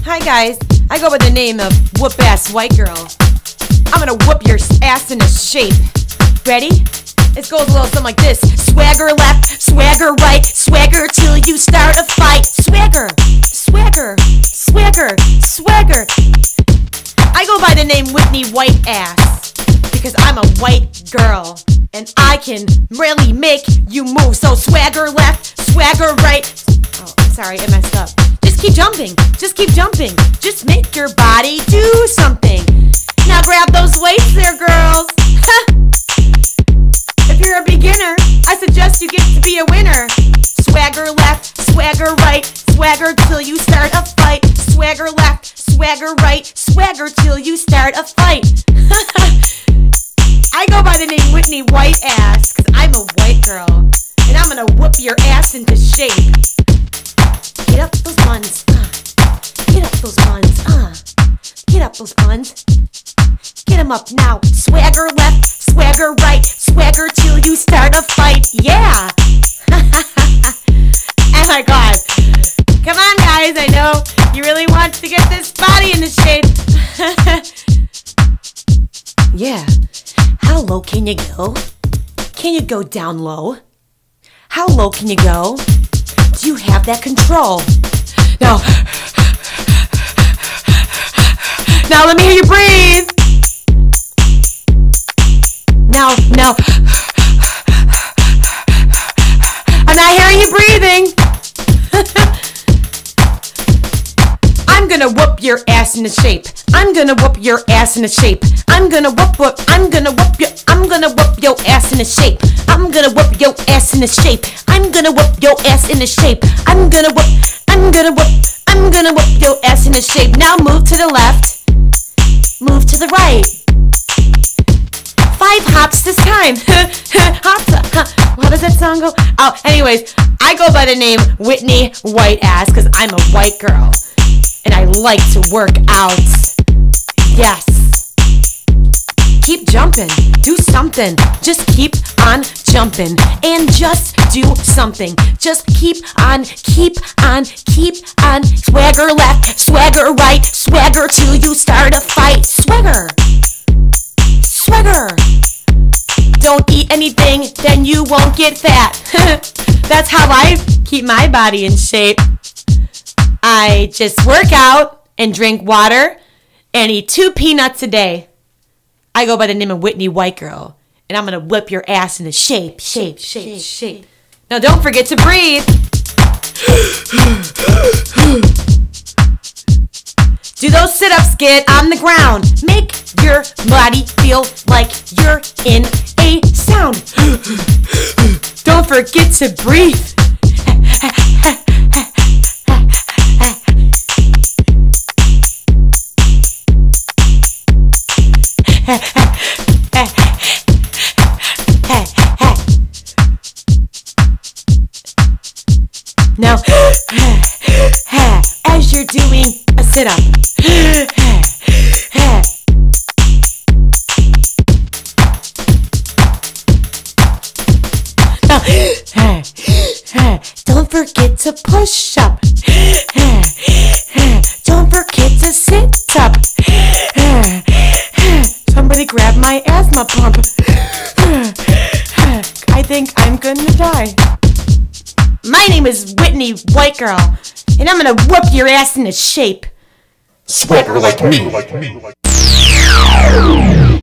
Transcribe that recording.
Hi guys, I go by the name of Whoop Ass White Girl. I'm gonna whoop your ass into shape. Ready? It goes a little something like this. Swagger left, swagger right, swagger till you start a fight. Swagger, swagger, swagger, swagger. I go by the name Whitney White Ass because I'm a white girl and I can really make you move. So swagger left, swagger right. Oh, I'm sorry, I messed up. Just keep jumping, just keep jumping. Just make your body do something. Now grab those weights there, girls. If you're a beginner, I suggest you get to be a winner. Swagger left, swagger right, swagger till you start a fight. Swagger left, swagger right, swagger till you start a fight. I go by the name Whitney White Ass because I'm a white girl and I'm gonna whoop your ass into shape. Get up those buns, get up those buns, get up those buns. Get them up now. Swagger left, swagger right, swagger till you start a fight. Yeah. Oh my God. Come on, guys. I know you really want to get this body into shape. Yeah. How low can you go? Can you go down low? How low can you go? Do you have that control? Now let me hear you breathe. Now. I'm not hearing you breathing. I'm gonna whoop your ass into shape. I'm gonna whoop your ass into shape. I'm gonna whoop your ass into shape. I'm gonna whoop your ass into shape. I'm gonna whoop your ass into shape. I'm gonna whoop your ass into shape. Now move to the left. Move to the right. 5 hops this time. Hops. How does that song go? Oh, anyways, I go by the name Whitney White Ass because I'm a white girl and I like to work out. Yes. Keep jumping. Do something. Just keep on jumping and just do something. Just keep on. Swagger left, swagger right, swagger till you start a fight. Swagger. Swagger. Don't eat anything, then you won't get fat. That's how I keep my body in shape. I just work out and drink water and eat 2 peanuts a day. I go by the name of Whitney White Girl, and I'm gonna whip your ass into shape. Now don't forget to breathe. Do those sit-ups, get on the ground. Make your body feel like you're in a sound. Don't forget to breathe. Now, as you're doing a sit-up, don't forget to push up. Don't forget to sit up. Somebody grab my asthma pump. I think I'm gonna die. My name is Whitney White Girl, and I'm gonna whoop your ass into shape. Swagger like me.